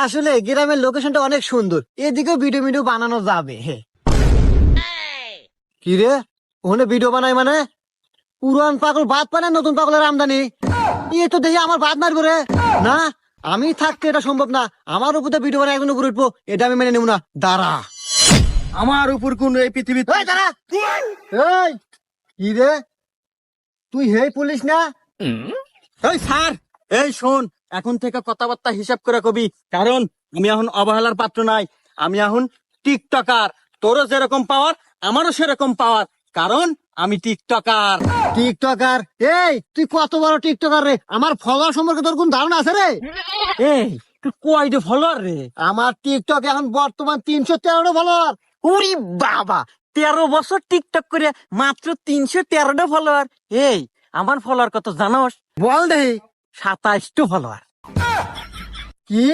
আসলে গ্রামের লোকেশনটা অনেক সুন্দর, এদিকেও ভিডিও ভিডিও বানানো যাবে। হে কি রে, ওখানে ভিডিও বানাই মানে পুরান পাগল ভাত পানে নতুন পাগলের আমদানি। এ তো দেখি আমার ভাত মারবো রে। না, আমি থাকতে এটা সম্ভব না। আমার উপরে ভিডিও বানাই একজন উপরে উঠবো, এটা আমি মেনে নেব না। দাঁড়া, আমার উপর কোন এই পৃথিবী এই দাঁড়া। এই কি রে, তুই হে পুলিশ না? এই স্যার, এই শোন, এখন থেকে কথাবার্তা হিসাব করে কবি, কারণ আমি এখন অবহেলার পাত্র নাই। আমি এখন টিকটকার। তোরও যেরকম পাওয়ার আমারও সেরকম পাওয়ার, কারণ আমি টিকটকার। টিকটকার? এই তুই কত বড় টিকটকার রে? আমার ফলোয়ার সম্পর্কে তোর কোন ধারণা আছে রে? এই তুই কয়টা ফলোয়ার রে? আমার টিকটক এখন বর্তমান 313টা ফলোয়ার। ওরে বাবা, 13 বছর টিকটক করে মাত্র 313টা ফলোয়ার। এই আমার ফলোয়ার কত জানোস? বল দেহি। 27টা ফলোয়ার। কি